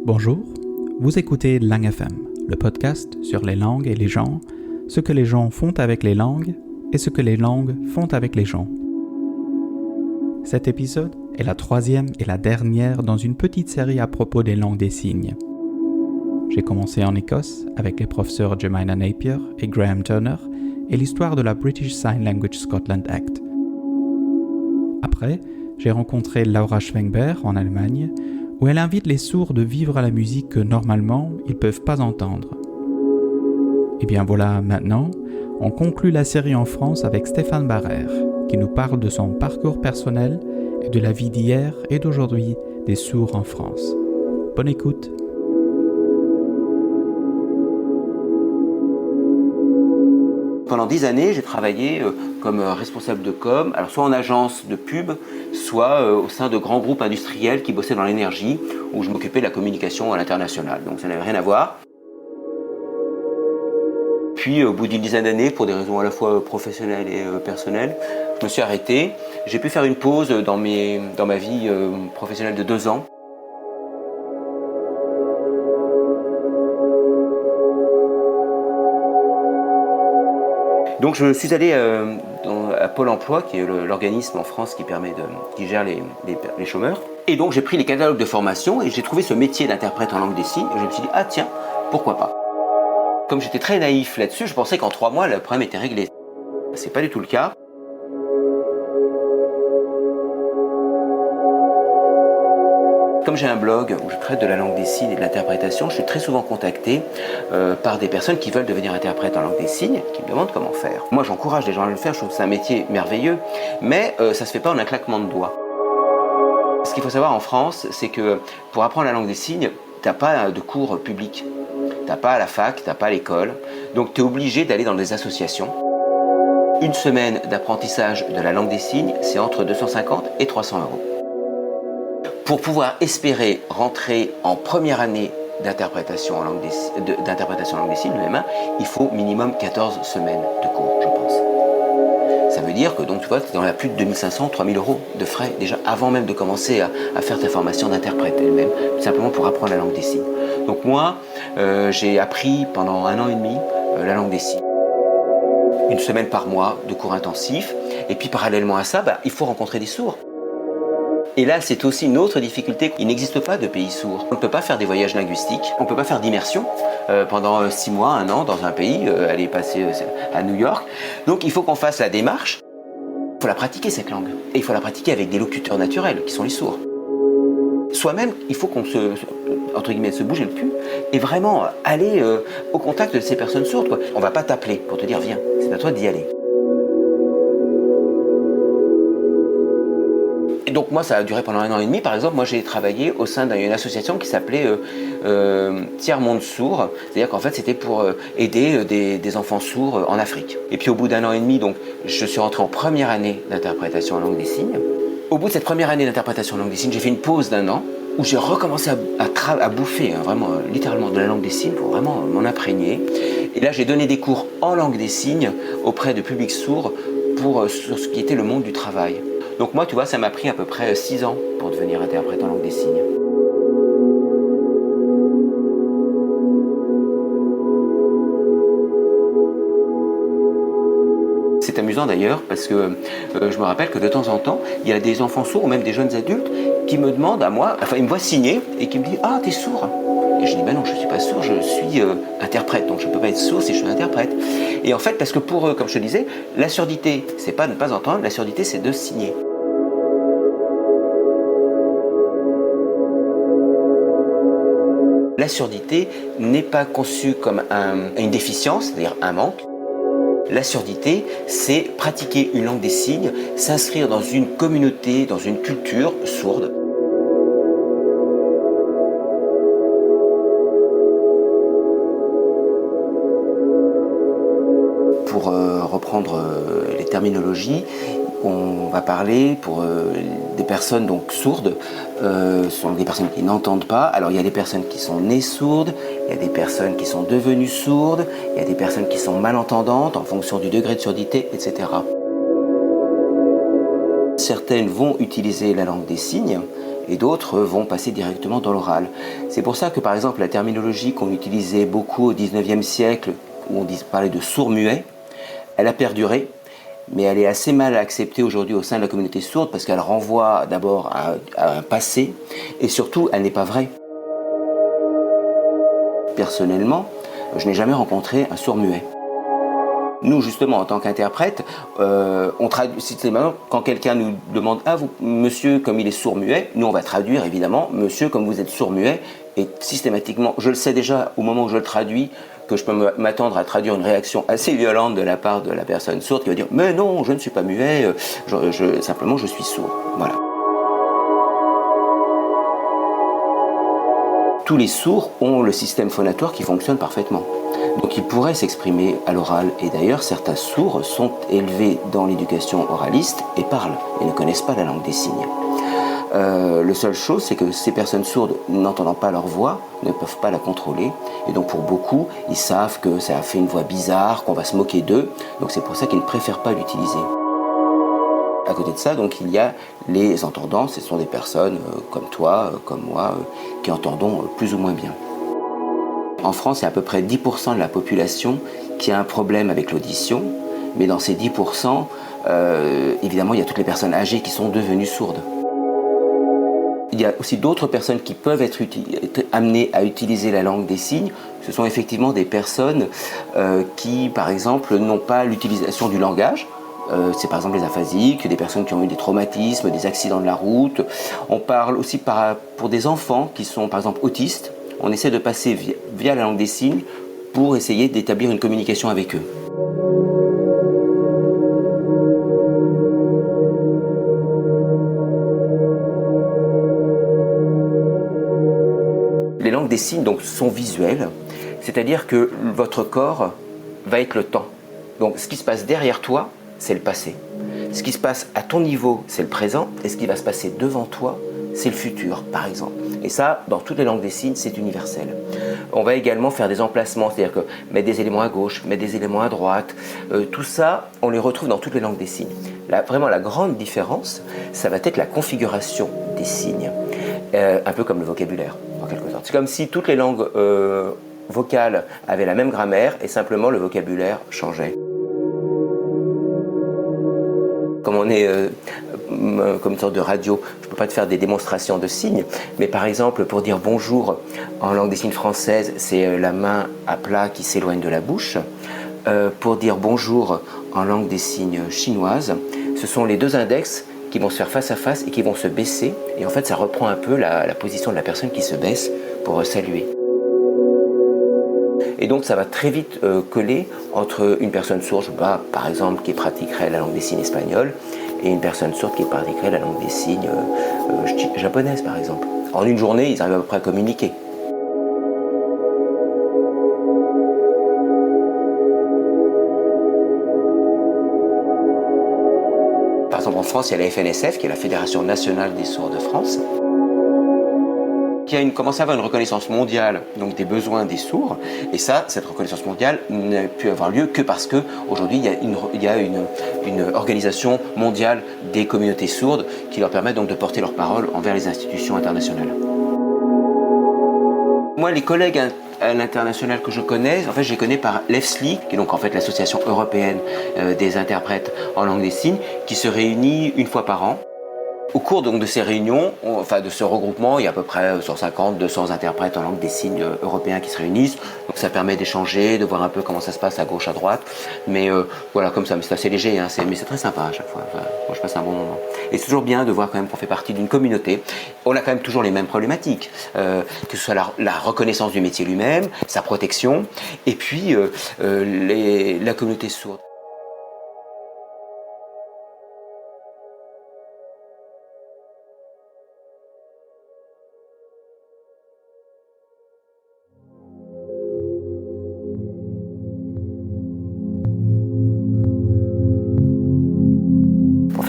Bonjour, vous écoutez Lang FM, le podcast sur les langues et les gens, ce que les gens font avec les langues et ce que les langues font avec les gens. Cet épisode est la troisième et la dernière dans une petite série à propos des langues des signes. J'ai commencé en Écosse avec les professeurs Jemina Napier et Graham Turner et l'histoire de la British Sign Language Scotland Act. Après, j'ai rencontré Laura Schwengber en Allemagne, où elle invite les sourds de vivre à la musique que normalement ils ne peuvent pas entendre. Et bien voilà, maintenant, on conclut la série en France avec Stéphane Barrère, qui nous parle de son parcours personnel et de la vie d'hier et d'aujourd'hui des sourds en France. Bonne écoute! Pendant 10 années, j'ai travaillé comme responsable de com, alors soit en agence de pub, soit au sein de grands groupes industriels qui bossaient dans l'énergie, où je m'occupais de la communication à l'international. Donc ça n'avait rien à voir. Puis au bout d'une dizaine d'années, pour des raisons à la fois professionnelles et personnelles, je me suis arrêté. J'ai pu faire une pause dans ma vie professionnelle de 2 ans. Donc je suis allé à Pôle emploi, qui est l'organisme en France qui gère les chômeurs. Et donc j'ai pris les catalogues de formation et j'ai trouvé ce métier d'interprète en langue des signes. Et je me suis dit, ah tiens, pourquoi pas. Comme j'étais très naïf là-dessus, je pensais qu'en 3 mois, le problème était réglé. C'est pas du tout le cas. Comme j'ai un blog où je traite de la langue des signes et de l'interprétation, je suis très souvent contacté par des personnes qui veulent devenir interprètes en langue des signes, qui me demandent comment faire. Moi, j'encourage les gens à le faire, je trouve que c'est un métier merveilleux, mais ça ne se fait pas en un claquement de doigts. Ce qu'il faut savoir en France, c'est que pour apprendre la langue des signes, tu n'as pas de cours publics. Tu n'as pas à la fac, tu n'as pas à l'école, donc tu es obligé d'aller dans des associations. Une semaine d'apprentissage de la langue des signes, c'est entre 250 et 300 €. Pour pouvoir espérer rentrer en première année d'interprétation en langue des signes, le M1, il faut minimum 14 semaines de cours, je pense. Ça veut dire que donc, tu vois, tu es dans la plus de 2500, 3000 € de frais, déjà avant même de commencer à faire ta formation d'interprète elle-même, tout simplement pour apprendre la langue des signes. Donc moi, j'ai appris pendant 1 an et demi la langue des signes. Une semaine par mois de cours intensifs, et puis parallèlement à ça, il faut rencontrer des sourds. Et là, c'est aussi une autre difficulté. Il n'existe pas de pays sourds. On ne peut pas faire des voyages linguistiques, on ne peut pas faire d'immersion pendant 6 mois, 1 an dans un pays, aller passer à New York. Donc il faut qu'on fasse la démarche. Il faut la pratiquer cette langue. Et il faut la pratiquer avec des locuteurs naturels, qui sont les sourds. Soi-même, il faut qu'on se bouger le cul et vraiment aller au contact de ces personnes sourdes, quoi. On ne va pas t'appeler pour te dire viens, c'est à toi d'y aller. Et donc moi, ça a duré pendant 1 an et demi. Par exemple, moi j'ai travaillé au sein d'une association qui s'appelait Tiers Monde Sourd. C'est-à-dire qu'en fait, c'était pour aider des enfants sourds en Afrique. Et puis au bout d'1 an et demi, donc, je suis rentré en première année d'interprétation en langue des signes. Au bout de cette première année d'interprétation en langue des signes, j'ai fait une pause d'1 an où j'ai recommencé à bouffer, vraiment littéralement de la langue des signes pour vraiment m'en imprégner. Et là, j'ai donné des cours en langue des signes auprès de publics sourds sur ce qui était le monde du travail. Donc moi, tu vois, ça m'a pris à peu près 6 ans pour devenir interprète en langue des signes. C'est amusant d'ailleurs parce que je me rappelle que de temps en temps, il y a des enfants sourds ou même des jeunes adultes qui me demandent à moi, enfin ils me voient signer et qui me disent « Ah, t'es sourd ?» Et je dis « Ben non, je ne suis pas sourd, je suis interprète, donc je ne peux pas être sourd si je suis interprète. » Et en fait, parce que pour eux, comme je te disais, la surdité, c'est pas ne pas entendre, la surdité, c'est de signer. La surdité n'est pas conçue comme une déficience, c'est-à-dire un manque. La surdité, c'est pratiquer une langue des signes, s'inscrire dans une communauté, dans une culture sourde. Pour reprendre les terminologies, on va parler pour des personnes donc sourdes, ce sont des personnes qui n'entendent pas. Alors il y a des personnes qui sont nées sourdes, il y a des personnes qui sont devenues sourdes, il y a des personnes qui sont malentendantes en fonction du degré de surdité, etc. Certaines vont utiliser la langue des signes et d'autres vont passer directement dans l'oral. C'est pour ça que par exemple la terminologie qu'on utilisait beaucoup au XIXe siècle, où on parlait de sourd-muet, elle a perduré, mais elle est assez mal acceptée aujourd'hui au sein de la communauté sourde parce qu'elle renvoie d'abord à un passé et surtout elle n'est pas vraie. Personnellement, je n'ai jamais rencontré un sourd-muet. Nous, justement, en tant qu'interprète, on traduit. Quand quelqu'un nous demande « Ah, vous, monsieur, comme il est sourd-muet », nous, on va traduire, évidemment, « Monsieur, comme vous êtes sourd-muet », et systématiquement, je le sais déjà au moment où je le traduis, que je peux m'attendre à traduire une réaction assez violente de la part de la personne sourde qui va dire « Mais non, je ne suis pas muet, simplement je suis sourd ». Voilà. Tous les sourds ont le système phonatoire qui fonctionne parfaitement. Donc ils pourraient s'exprimer à l'oral. Et d'ailleurs, certains sourds sont élevés dans l'éducation oraliste et parlent et ne connaissent pas la langue des signes. La seule chose, c'est que ces personnes sourdes, n'entendant pas leur voix, ne peuvent pas la contrôler. Et donc pour beaucoup, ils savent que ça a fait une voix bizarre, qu'on va se moquer d'eux. Donc c'est pour ça qu'ils ne préfèrent pas l'utiliser. À côté de ça, donc, il y a les entendants. Ce sont des personnes comme toi, comme moi, qui entendons plus ou moins bien. En France, il y a à peu près 10% de la population qui a un problème avec l'audition. Mais dans ces 10%, évidemment, il y a toutes les personnes âgées qui sont devenues sourdes. Il y a aussi d'autres personnes qui peuvent être amenées à utiliser la langue des signes. Ce sont effectivement des personnes qui, par exemple, n'ont pas l'utilisation du langage. C'est par exemple les aphasiques, des personnes qui ont eu des traumatismes, des accidents de la route. On parle aussi pour des enfants qui sont par exemple autistes. On essaie de passer via la langue des signes pour essayer d'établir une communication avec eux. Les langues des signes donc, sont visuelles, c'est-à-dire que votre corps va être le temps. Donc ce qui se passe derrière toi, c'est le passé. Ce qui se passe à ton niveau, c'est le présent. Et ce qui va se passer devant toi, c'est le futur, par exemple. Et ça, dans toutes les langues des signes, c'est universel. On va également faire des emplacements, c'est-à-dire que mettre des éléments à gauche, mettre des éléments à droite. Tout ça, on les retrouve dans toutes les langues des signes. Vraiment, la grande différence, ça va être la configuration des signes. Un peu comme le vocabulaire, en quelque sorte. C'est comme si toutes les langues vocales avaient la même grammaire et simplement le vocabulaire changeait. Comme on est comme une sorte de radio, je ne peux pas te faire des démonstrations de signes, mais par exemple, pour dire bonjour en langue des signes française, c'est la main à plat qui s'éloigne de la bouche. Pour dire bonjour en langue des signes chinoise, ce sont les deux index qui vont se faire face à face et qui vont se baisser. Et en fait, ça reprend un peu la position de la personne qui se baisse pour saluer. Et donc ça va très vite coller entre une personne sourde, par exemple, qui pratiquerait la langue des signes espagnole, et une personne sourde qui pratiquerait la langue des signes japonaise, par exemple. En une journée, ils arrivent à peu près à communiquer. Par exemple, en France, il y a la FNSF, qui est la Fédération nationale des sourds de France, qui a commencé à avoir une reconnaissance mondiale donc des besoins des sourds. Et ça, cette reconnaissance mondiale n'a pu avoir lieu que parce qu'aujourd'hui, il y a une organisation mondiale des communautés sourdes qui leur permet donc de porter leur parole envers les institutions internationales. Moi, les collègues à l'international que je connais, en fait, je les connais par l'EFSLI, qui est donc en fait l'association européenne des interprètes en langue des signes, qui se réunit une fois par an. Au cours donc de ces réunions, de ce regroupement, il y a à peu près 150-200 interprètes en langue des signes européens qui se réunissent. Donc ça permet d'échanger, de voir un peu comment ça se passe à gauche, à droite. Mais voilà, comme ça, mais c'est assez léger, hein, mais c'est très sympa à chaque fois. Moi, je passe un bon moment. Et c'est toujours bien de voir quand même qu'on fait partie d'une communauté. On a quand même toujours les mêmes problématiques, que ce soit la reconnaissance du métier lui-même, sa protection, et puis la communauté sourde.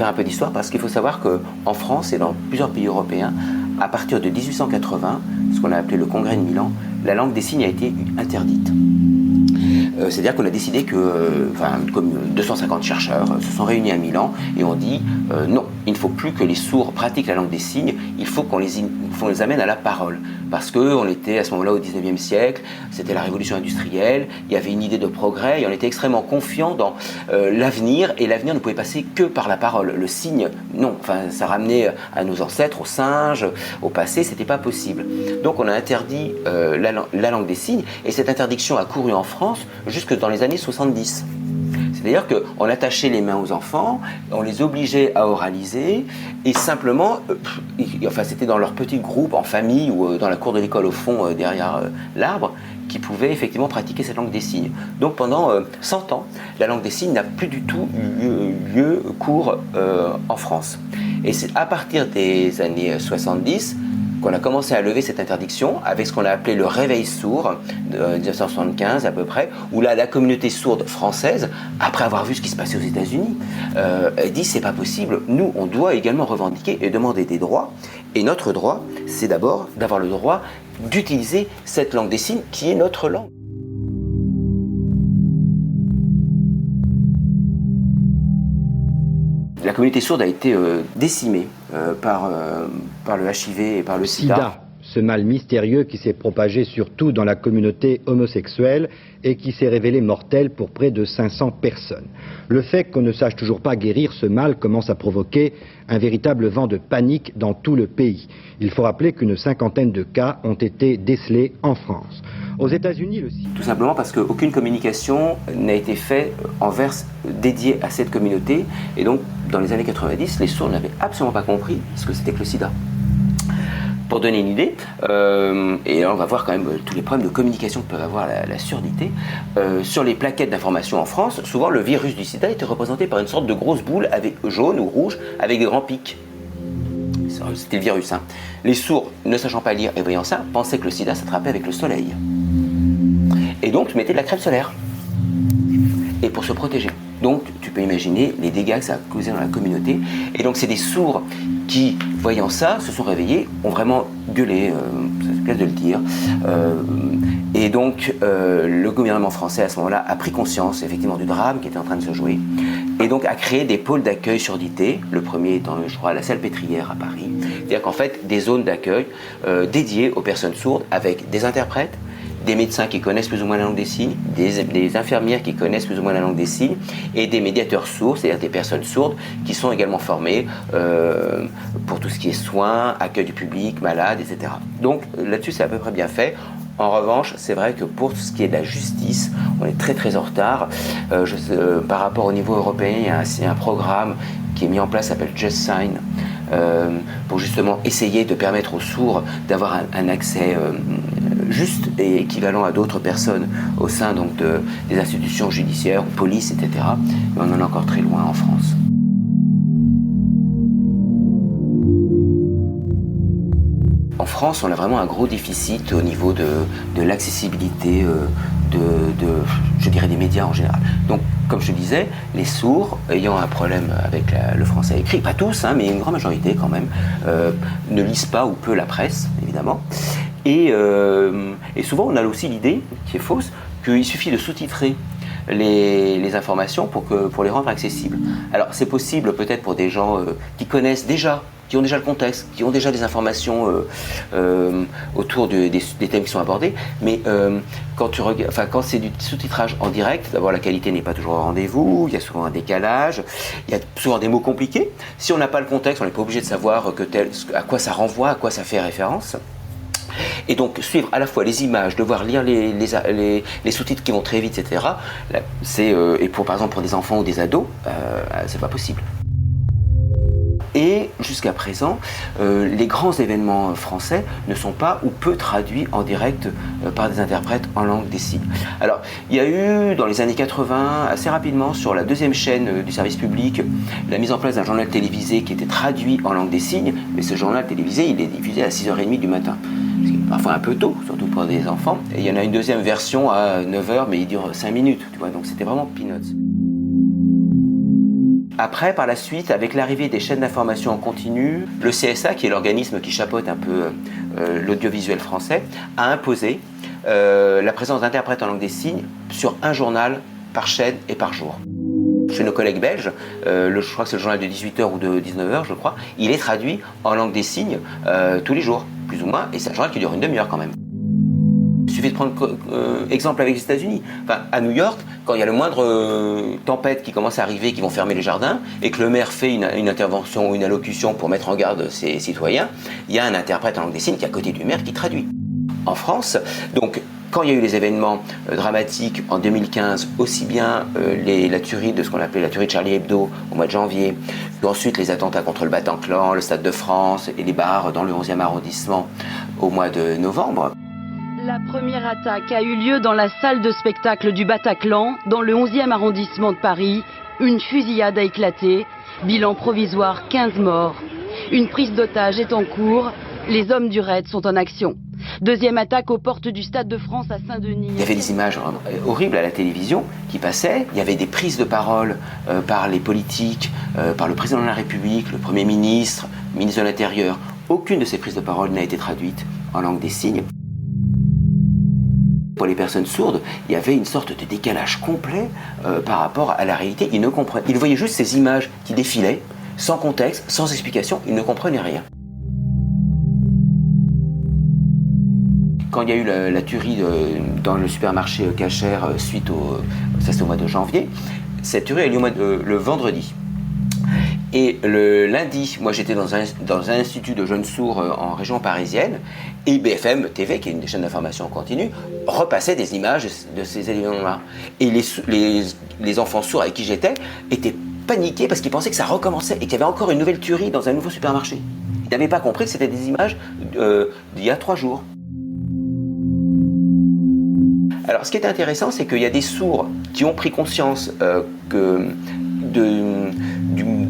Un peu d'histoire parce qu'il faut savoir qu'en France et dans plusieurs pays européens, à partir de 1880, ce qu'on a appelé le Congrès de Milan, la langue des signes a été interdite. C'est-à-dire qu'on a décidé que comme 250 chercheurs se sont réunis à Milan et ont dit non, il ne faut plus que les sourds pratiquent la langue des signes, il faut qu'on les amène à la parole. Parce qu'on était à ce moment-là au 19e siècle, c'était la révolution industrielle, il y avait une idée de progrès et on était extrêmement confiant dans l'avenir, et l'avenir ne pouvait passer que par la parole. Le signe, non, enfin, ça ramenait à nos ancêtres, aux singes, au passé, c'était pas possible. Donc on a interdit la langue des signes, et cette interdiction a couru en France jusque dans les années 70. C'est-à-dire qu'on attachait les mains aux enfants, on les obligeait à oraliser, et simplement, c'était dans leur petit groupe, en famille, ou dans la cour de l'école au fond, derrière l'arbre, qui pouvaient effectivement pratiquer cette langue des signes. Donc pendant 100 ans, la langue des signes n'a plus du tout eu cours en France. Et c'est à partir des années 70 qu'on a commencé à lever cette interdiction avec ce qu'on a appelé le réveil sourd de 1975 à peu près, où là la communauté sourde française, après avoir vu ce qui se passait aux États-Unis, dit c'est pas possible, nous on doit également revendiquer et demander des droits, et notre droit c'est d'abord d'avoir le droit d'utiliser cette langue des signes qui est notre langue. La communauté sourde a été décimée par le HIV et par le sida. Ce mal mystérieux qui s'est propagé surtout dans la communauté homosexuelle et qui s'est révélé mortel pour près de 500 personnes. Le fait qu'on ne sache toujours pas guérir ce mal commence à provoquer un véritable vent de panique dans tout le pays. Il faut rappeler qu'une 50aine de cas ont été décelés en France. Aux États-Unis, Tout simplement parce qu'aucune communication n'a été faite dédiée à cette communauté, et donc dans les années 90, les sourds n'avaient absolument pas compris ce que c'était que le sida. Pour donner une idée, et là on va voir quand même tous les problèmes de communication que peuvent avoir la surdité, sur les plaquettes d'information en France, souvent le virus du sida était représenté par une sorte de grosse boule jaune ou rouge avec des grands pics. C'était le virus. Les sourds, ne sachant pas lire et voyant ça, pensaient que le sida s'attrapait avec le soleil. Et donc mettaient de la crème solaire. Et pour se protéger. Donc tu peux imaginer les dégâts que ça a causé dans la communauté. Et donc c'est des sourds qui, voyant ça, se sont réveillés, ont vraiment gueulé, c'est place de le dire. Et donc le gouvernement français à ce moment-là a pris conscience effectivement du drame qui était en train de se jouer. Et donc a créé des pôles d'accueil surdité, le premier étant, je crois, la Salpêtrière à Paris. C'est-à-dire qu'en fait, des zones d'accueil dédiées aux personnes sourdes avec des interprètes, des médecins qui connaissent plus ou moins la langue des signes, des infirmières qui connaissent plus ou moins la langue des signes, et des médiateurs sourds, c'est-à-dire des personnes sourdes qui sont également formées pour tout ce qui est soins, accueil du public, malades, etc. Donc là-dessus, c'est à peu près bien fait. En revanche, c'est vrai que pour ce qui est de la justice, on est très très en retard. Par rapport au niveau européen, il y a un programme qui est mis en place, s'appelle Just Sign, pour justement essayer de permettre aux sourds d'avoir un accès juste et équivalent à d'autres personnes au sein donc des institutions judiciaires, police, etc. Mais on en est encore très loin en France. En France, on a vraiment un gros déficit au niveau de l'accessibilité je dirais des médias en général. Donc, comme je disais, les sourds ayant un problème avec le français écrit, pas tous, mais une grande majorité quand même, ne lisent pas ou peu la presse, évidemment. Et souvent, on a aussi l'idée, qui est fausse, qu'il suffit de sous-titrer les informations pour les rendre accessibles. Alors, c'est possible peut-être pour des gens qui connaissent déjà, qui ont déjà le contexte, qui ont déjà des informations autour des thèmes qui sont abordés, mais quand c'est du sous-titrage en direct, d'abord la qualité n'est pas toujours au rendez-vous, il y a souvent un décalage, il y a souvent des mots compliqués. Si on n'a pas le contexte, on n'est pas obligé de savoir à quoi ça renvoie, à quoi ça fait référence. Et donc suivre à la fois les images, devoir lire les sous-titres qui vont très vite, etc. Et par exemple pour des enfants ou des ados, c'est pas possible. Et jusqu'à présent, les grands événements français ne sont pas ou peu traduits en direct par des interprètes en langue des signes. Alors, il y a eu dans les années 80, assez rapidement, sur la deuxième chaîne du service public, la mise en place d'un journal télévisé qui était traduit en langue des signes, mais ce journal télévisé, il est diffusé à 6h30 du matin. Ce qui est parfois un peu tôt, surtout pour des enfants. Et il y en a une deuxième version à 9h, mais il dure 5 minutes, tu vois, donc c'était vraiment peanuts. Après, par la suite, avec l'arrivée des chaînes d'information en continu, le CSA, qui est l'organisme qui chapeaute un peu l'audiovisuel français, a imposé la présence d'interprètes en langue des signes sur un journal par chaîne et par jour. Chez nos collègues belges, je crois que c'est le journal de 18h ou de 19h, je crois, il est traduit en langue des signes tous les jours, plus ou moins, et c'est un journal qui dure une demi-heure quand même. Il suffit de prendre exemple avec les États-Unis. Enfin, à New York, quand il y a le moindre tempête qui commence à arriver, qui vont fermer les jardins, et que le maire fait une intervention ou une allocution pour mettre en garde ses citoyens, il y a un interprète en langue des signes qui est à côté du maire qui traduit. En France, donc, quand il y a eu les événements dramatiques en 2015, aussi bien la tuerie de ce qu'on appelait la tuerie de Charlie Hebdo au mois de janvier, puis ensuite les attentats contre le Bataclan, le Stade de France et les bars dans le 11e arrondissement au mois de novembre. La première attaque a eu lieu dans la salle de spectacle du Bataclan, dans le 11e arrondissement de Paris. Une fusillade a éclaté, bilan provisoire 15 morts. Une prise d'otage est en cours, les hommes du raid sont en action. Deuxième attaque aux portes du Stade de France à Saint-Denis. Il y avait des images horribles à la télévision qui passaient. Il y avait des prises de parole par les politiques, par le président de la République, le Premier ministre, le ministre de l'Intérieur. Aucune de ces prises de parole n'a été traduite en langue des signes. Pour les personnes sourdes, il y avait une sorte de décalage complet par rapport à la réalité. Ils ne comprenaient. Ils voyaient juste ces images qui défilaient, sans contexte, sans explication. Ils ne comprenaient rien. Quand il y a eu la tuerie dans le supermarché Cacher suite ça c'est au mois de janvier, cette tuerie a eu lieu le vendredi. Et le lundi, moi j'étais dans un institut de jeunes sourds en région parisienne, et BFM TV, qui est une des chaînes d'information en continu, repassait des images de ces événements-là. Et les enfants sourds avec qui j'étais étaient paniqués parce qu'ils pensaient que ça recommençait et qu'il y avait encore une nouvelle tuerie dans un nouveau supermarché. Ils n'avaient pas compris que c'était des images d'il y a 3 jours. Alors, ce qui est intéressant, c'est qu'il y a des sourds qui ont pris conscience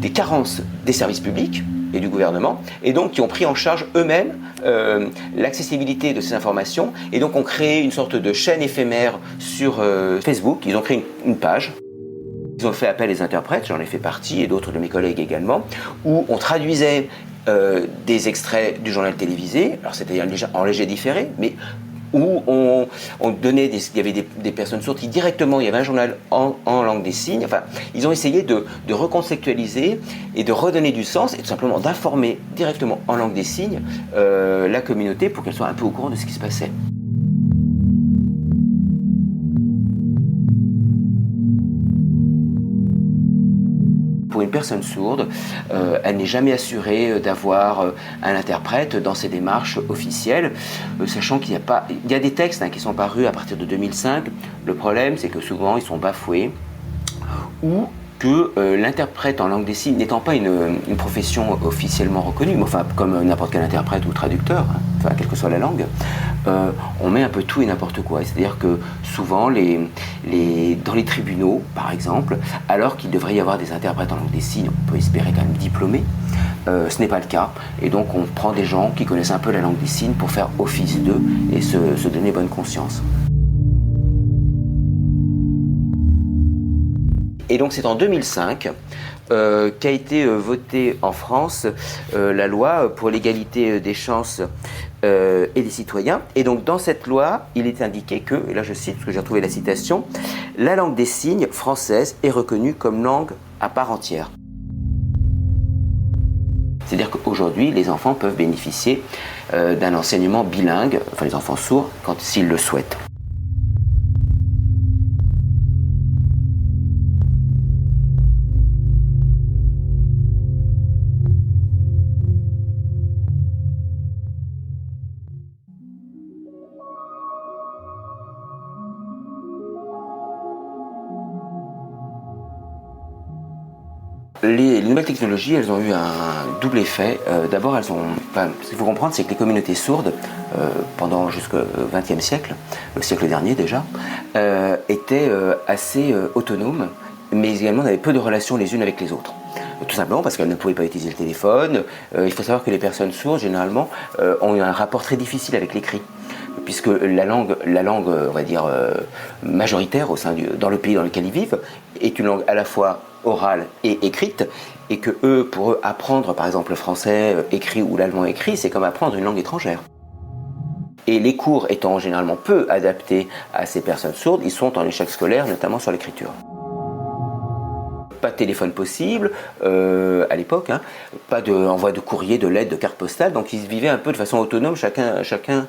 des carences des services publics et du gouvernement, et donc qui ont pris en charge eux-mêmes l'accessibilité de ces informations, et donc ont créé une sorte de chaîne éphémère sur Facebook. Ils ont créé une page. Ils ont fait appel à des interprètes, j'en ai fait partie, et d'autres de mes collègues également, où on traduisait des extraits du journal télévisé. Alors, c'était en léger différé, mais où on donnait il y avait des personnes sourdes qui directement, il y avait un journal en langue des signes. Enfin, ils ont essayé de recontextualiser et de redonner du sens et tout simplement d'informer directement en langue des signes la communauté pour qu'elle soit un peu au courant de ce qui se passait. Pour une personne sourde, elle n'est jamais assurée d'avoir un interprète dans ses démarches officielles, sachant qu'il y a des textes qui sont parus à partir de 2005. Le problème, c'est que souvent, ils sont bafoués ou que l'interprète en langue des signes, n'étant pas une profession officiellement reconnue, mais enfin comme n'importe quel interprète ou traducteur, enfin quelle que soit la langue, on met un peu tout et n'importe quoi. C'est-à-dire que souvent, dans les tribunaux, par exemple, alors qu'il devrait y avoir des interprètes en langue des signes, on peut espérer quand même diplômés, ce n'est pas le cas. Et donc on prend des gens qui connaissent un peu la langue des signes pour faire office d'eux et se donner bonne conscience. Et donc c'est en 2005 qu'a été votée en France la loi pour l'égalité des chances et des citoyens. Et donc dans cette loi, il est indiqué que, et là je cite parce que j'ai retrouvé la citation, « La langue des signes française est reconnue comme langue à part entière ». C'est-à-dire qu'aujourd'hui, les enfants peuvent bénéficier d'un enseignement bilingue, enfin les enfants sourds, s'ils le souhaitent. Les nouvelles technologies, elles ont eu un double effet. D'abord, ce qu'il faut comprendre, c'est que les communautés sourdes, pendant jusqu'au XXe siècle, le siècle dernier déjà, étaient assez autonomes, mais également n'avaient peu de relations les unes avec les autres. Tout simplement parce qu'elles ne pouvaient pas utiliser le téléphone. Il faut savoir que les personnes sourdes, généralement, ont eu un rapport très difficile avec l'écrit, puisque la langue, on va dire, majoritaire dans le pays dans lequel ils vivent, est une langue à la fois orale et écrite, et que pour eux, apprendre par exemple le français écrit ou l'allemand écrit, c'est comme apprendre une langue étrangère. Et les cours étant généralement peu adaptés à ces personnes sourdes, ils sont en échec scolaire, notamment sur l'écriture. pas de téléphone possible à l'époque, hein, pas d'envoi de courrier, de lettres, de cartes postales, donc ils vivaient un peu de façon autonome, chacun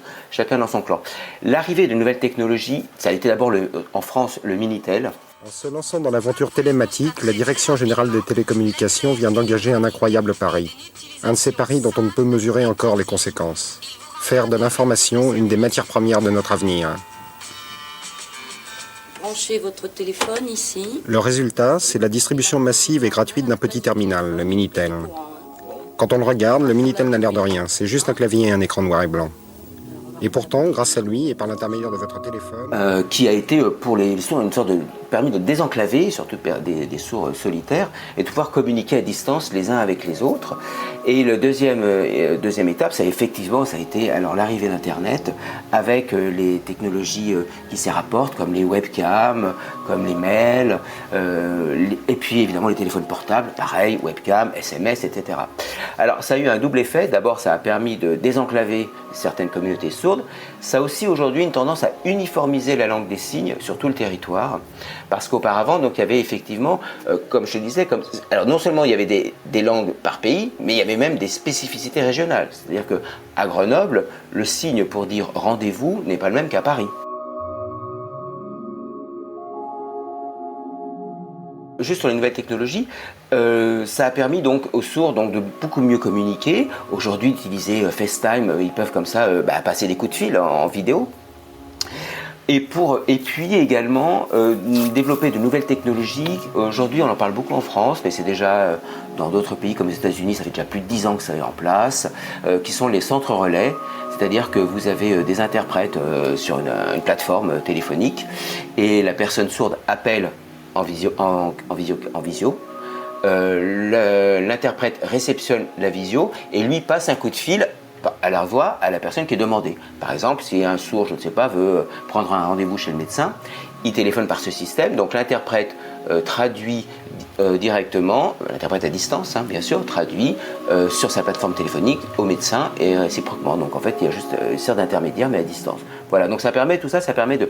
dans son clan. L'arrivée de nouvelles technologies, ça a été d'abord en France le Minitel. En se lançant dans l'aventure télématique, la Direction générale des télécommunications vient d'engager un incroyable pari. Un de ces paris dont on ne peut mesurer encore les conséquences. Faire de l'information une des matières premières de notre avenir. Branchez votre téléphone ici. Le résultat, c'est la distribution massive et gratuite d'un petit terminal, le Minitel. Quand on le regarde, le Minitel n'a l'air de rien, c'est juste un clavier et un écran noir et blanc. Et pourtant, grâce à lui et par l'intermédiaire de votre téléphone... qui a été pour les sourds une sorte de permis de désenclaver, surtout des sourds solitaires, et de pouvoir communiquer à distance les uns avec les autres. Et le deuxième étape, ça a été alors l'arrivée d'Internet avec les technologies qui s'y rapportent, comme les webcams, comme les mails, et puis évidemment les téléphones portables, pareil, webcam, SMS, etc. Alors ça a eu un double effet. D'abord, ça a permis de désenclaver certaines communautés sourdes. Ça a aussi aujourd'hui une tendance à uniformiser la langue des signes sur tout le territoire. Parce qu'auparavant, donc, il y avait effectivement, comme je te disais, alors non seulement il y avait des langues par pays, mais il y avait même des spécificités régionales. C'est-à-dire qu'à Grenoble, le signe pour dire rendez-vous n'est pas le même qu'à Paris. Juste sur les nouvelles technologies, ça a permis donc aux sourds de beaucoup mieux communiquer. Aujourd'hui, utiliser FaceTime, ils peuvent comme ça passer des coups de fil en vidéo. Et puis également développer de nouvelles technologies. Aujourd'hui, on en parle beaucoup en France, mais c'est déjà dans d'autres pays comme les États-Unis, ça fait déjà plus de 10 ans que ça est en place, qui sont les centres relais. C'est-à-dire que vous avez des interprètes sur une plateforme téléphonique et la personne sourde appelle en visio. L'interprète réceptionne la visio et lui passe un coup de fil à la voix à la personne qui est demandée. Par exemple, si un sourd, je ne sais pas, veut prendre un rendez-vous chez le médecin, il téléphone par ce système, donc l'interprète traduit directement, l'interprète à distance, bien sûr, traduit sur sa plateforme téléphonique au médecin et réciproquement. Donc en fait, il y a juste une sorte d'intermédiaire, mais à distance. Voilà, donc ça permet de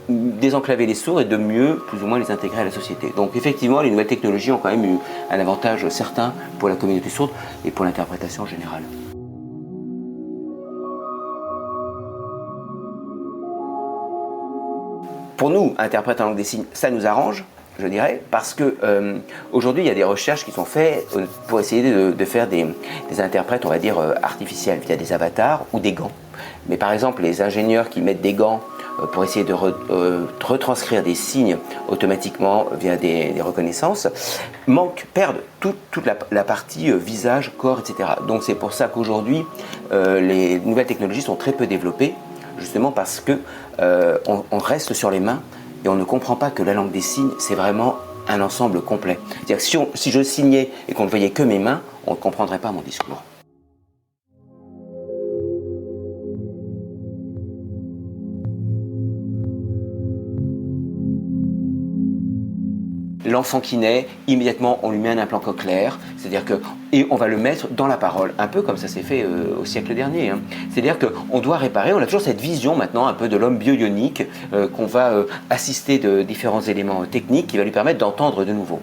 désenclaver les sourds et de mieux, plus ou moins, les intégrer à la société. Donc effectivement, les nouvelles technologies ont quand même eu un avantage certain pour la communauté sourde et pour l'interprétation générale. Pour nous, interprètes en langue des signes, ça nous arrange, je dirais, parce que aujourd'hui, il y a des recherches qui sont faites pour essayer de faire des interprètes, on va dire, artificiels, via des avatars ou des gants. Mais par exemple, les ingénieurs qui mettent des gants pour essayer de retranscrire des signes automatiquement via des reconnaissances, perdent toute la partie visage, corps, etc. Donc c'est pour ça qu'aujourd'hui, les nouvelles technologies sont très peu développées, justement parce que on reste sur les mains et on ne comprend pas que la langue des signes, c'est vraiment un ensemble complet. C'est-à-dire que si je signais et qu'on ne voyait que mes mains, on ne comprendrait pas mon discours. L'enfant qui naît, immédiatement on lui met un implant cochléaire, et on va le mettre dans la parole, un peu comme ça s'est fait au siècle dernier. C'est-à-dire qu'on doit réparer, on a toujours cette vision maintenant un peu de l'homme bionique, qu'on va assister de différents éléments techniques qui va lui permettre d'entendre de nouveau.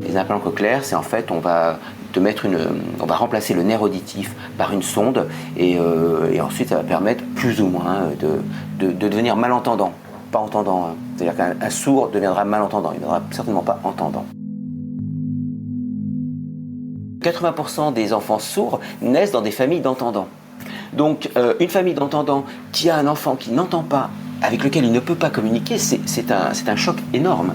Les implants cochléaires, c'est en fait, on va remplacer le nerf auditif par une sonde, et ensuite ça va permettre plus ou moins de devenir malentendant. Pas entendant, c'est-à-dire qu'un sourd deviendra malentendant, il ne deviendra certainement pas entendant. 80% des enfants sourds naissent dans des familles d'entendants. Donc une famille d'entendants qui a un enfant qui n'entend pas, avec lequel il ne peut pas communiquer, c'est un choc énorme.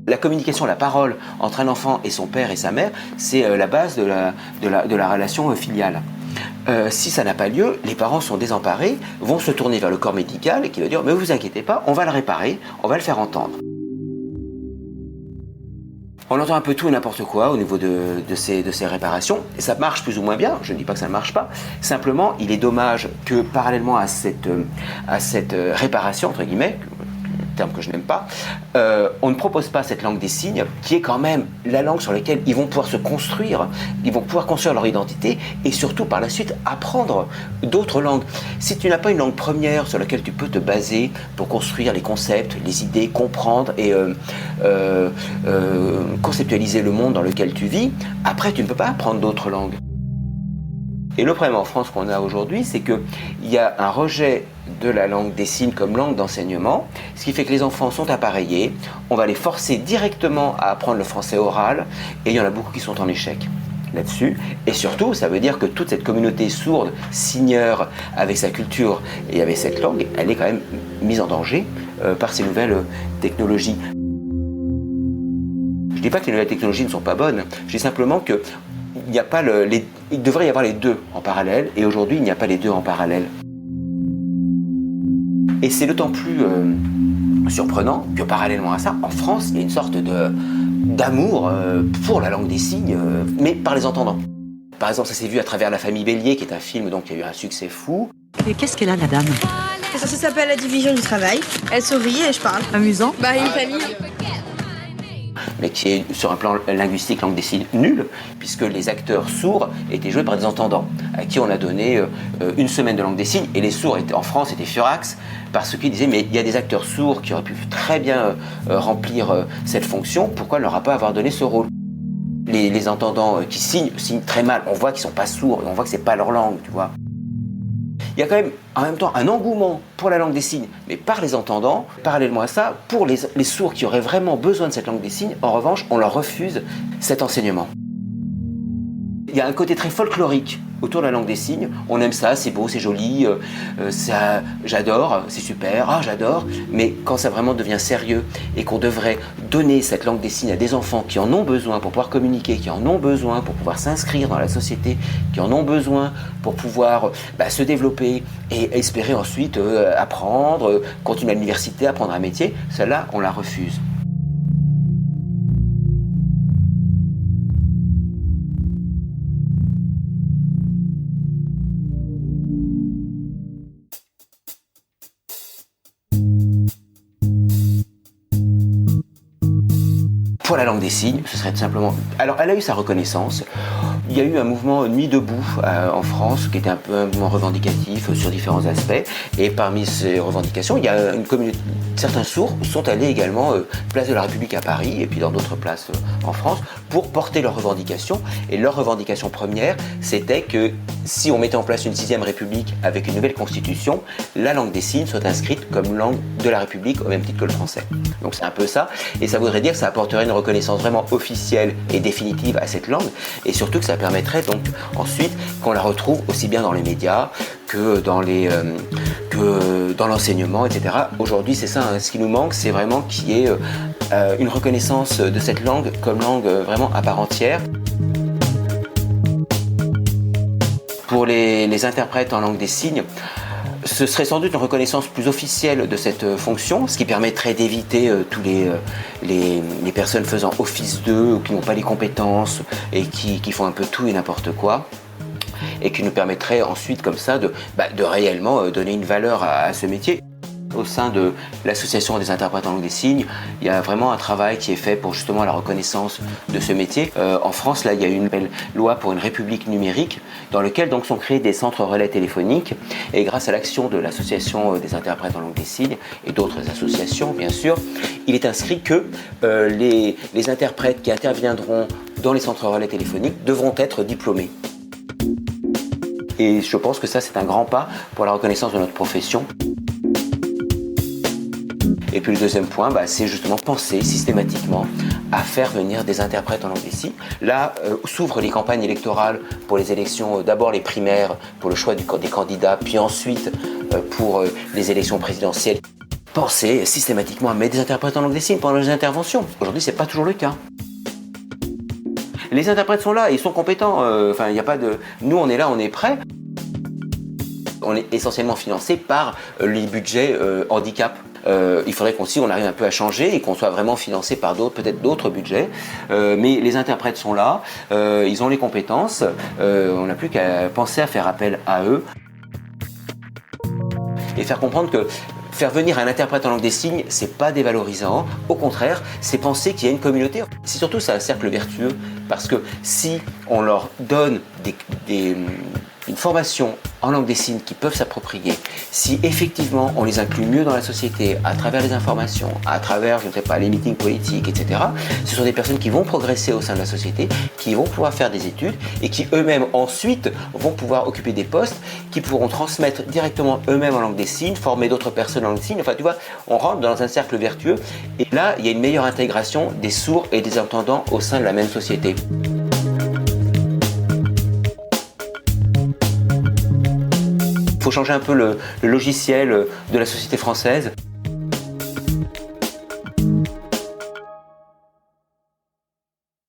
La communication, la parole entre un enfant et son père et sa mère, c'est la base de la relation filiale. Si ça n'a pas lieu, les parents sont désemparés, vont se tourner vers le corps médical et qui va dire « mais vous inquiétez pas, on va le réparer, on va le faire entendre ». On entend un peu tout et n'importe quoi au niveau de ces réparations, et ça marche plus ou moins bien, je ne dis pas que ça ne marche pas, simplement il est dommage que parallèlement à cette réparation, entre guillemets, terme que je n'aime pas, on ne propose pas cette langue des signes, qui est quand même la langue sur laquelle ils vont pouvoir se construire, ils vont pouvoir construire leur identité, et surtout par la suite apprendre d'autres langues. Si tu n'as pas une langue première sur laquelle tu peux te baser pour construire les concepts, les idées, comprendre et conceptualiser le monde dans lequel tu vis, après tu ne peux pas apprendre d'autres langues. Et le problème en France qu'on a aujourd'hui, c'est qu'il y a un rejet de la langue des signes comme langue d'enseignement, ce qui fait que les enfants sont appareillés, on va les forcer directement à apprendre le français oral, et il y en a beaucoup qui sont en échec là-dessus. Et surtout, ça veut dire que toute cette communauté sourde, signeur, avec sa culture et avec cette langue, elle est quand même mise en danger par ces nouvelles technologies. Je ne dis pas que les nouvelles technologies ne sont pas bonnes, je dis simplement que il devrait y avoir les deux en parallèle, et aujourd'hui il n'y a pas les deux en parallèle. Et c'est d'autant plus surprenant que parallèlement à ça, en France, il y a une sorte d'amour pour la langue des signes, mais par les entendants. Par exemple, ça s'est vu à travers La Famille Bélier, qui est un film donc, qui a eu un succès fou. Et qu'est-ce qu'elle a, la dame? Ça s'appelle La division du travail. Elle sourit et je parle. Amusant. Bah, une famille. Mais qui est sur un plan linguistique, langue des signes, nul, puisque les acteurs sourds étaient joués par des entendants, à qui on a donné une semaine de langue des signes, et les sourds en France étaient furax, parce qu'ils disaient mais il y a des acteurs sourds qui auraient pu très bien remplir cette fonction, pourquoi ne leur a pas avoir donné ce rôle? Les entendants qui signent très mal, on voit qu'ils ne sont pas sourds, on voit que ce n'est pas leur langue, tu vois. Il y a quand même en même temps un engouement pour la langue des signes, mais par les entendants. Parallèlement à ça, pour les sourds qui auraient vraiment besoin de cette langue des signes, en revanche, on leur refuse cet enseignement. Il y a un côté très folklorique autour de la langue des signes. On aime ça, c'est beau, c'est joli, ça, j'adore, c'est super, ah j'adore. Mais quand ça vraiment devient sérieux et qu'on devrait donner cette langue des signes à des enfants qui en ont besoin pour pouvoir communiquer, qui en ont besoin pour pouvoir s'inscrire dans la société, qui en ont besoin pour pouvoir se développer et espérer ensuite apprendre, continuer à l'université, apprendre un métier, celle-là, on la refuse. Pour la langue des signes, ce serait tout simplement... Alors, elle a eu sa reconnaissance. Il y a eu un mouvement Nuit debout en France, qui était un peu un mouvement revendicatif sur différents aspects. Et parmi ces revendications, il y a une communauté... Certains sourds sont allés également place de la République à Paris, et puis dans d'autres places en France, pour porter leurs revendications. Et leur revendication première, c'était que si on mettait en place une 6e République avec une nouvelle constitution, la langue des signes soit inscrite comme langue de la République au même titre que le français. Donc c'est un peu ça, et ça voudrait dire que ça apporterait une reconnaissance vraiment officielle et définitive à cette langue, et surtout que ça permettrait donc ensuite qu'on la retrouve aussi bien dans les médias que dans l'enseignement, etc. Aujourd'hui, c'est ça, hein, ce qui nous manque, c'est vraiment qu'il y ait une reconnaissance de cette langue comme langue vraiment à part entière. Pour les interprètes en langue des signes, ce serait sans doute une reconnaissance plus officielle de cette fonction, ce qui permettrait d'éviter tous les personnes faisant office d'eux, ou qui n'ont pas les compétences et qui font un peu tout et n'importe quoi, et qui nous permettrait ensuite comme ça de réellement donner une valeur à ce métier. Au sein de l'association des interprètes en langue des signes, il y a vraiment un travail qui est fait pour justement la reconnaissance de ce métier. En France, là, il y a une belle loi pour une république numérique, dans lequel donc sont créés des centres relais téléphoniques. Et grâce à l'action de l'association des interprètes en langue des signes et d'autres associations, bien sûr, il est inscrit que les interprètes qui interviendront dans les centres relais téléphoniques devront être diplômés. Et je pense que ça, c'est un grand pas pour la reconnaissance de notre profession. Et puis le deuxième point, c'est justement penser systématiquement à faire venir des interprètes en langue des signes. Là, s'ouvrent les campagnes électorales pour les élections, d'abord les primaires pour le choix des candidats, puis ensuite pour les élections présidentielles. Penser systématiquement à mettre des interprètes en langue des signes pendant les interventions. Aujourd'hui, c'est pas toujours le cas. Les interprètes sont là, ils sont compétents. Il n'y a pas de... Nous, on est là, on est prêts. On est essentiellement financé par les budgets handicap. Il faudrait qu'on arrive un peu à changer et qu'on soit vraiment financé par peut-être d'autres budgets. Mais les interprètes sont là, ils ont les compétences, on n'a plus qu'à penser à faire appel à eux. Et faire comprendre que Faire venir un interprète en langue des signes, c'est pas dévalorisant. Au contraire, c'est penser qu'il y a une communauté. C'est surtout ça, un cercle vertueux, parce que si on leur donne une formation en langue des signes qu'ils peuvent s'approprier, si effectivement on les inclut mieux dans la société à travers les informations, à travers, je ne sais pas, les meetings politiques, etc., ce sont des personnes qui vont progresser au sein de la société, qui vont pouvoir faire des études et qui eux-mêmes ensuite vont pouvoir occuper des postes, qui pourront transmettre directement eux-mêmes en langue des signes, former d'autres personnes en langue des signes. Enfin, tu vois, on rentre dans un cercle vertueux et là, il y a une meilleure intégration des sourds et des entendants au sein de la même société. Il faut changer un peu le logiciel de la société française.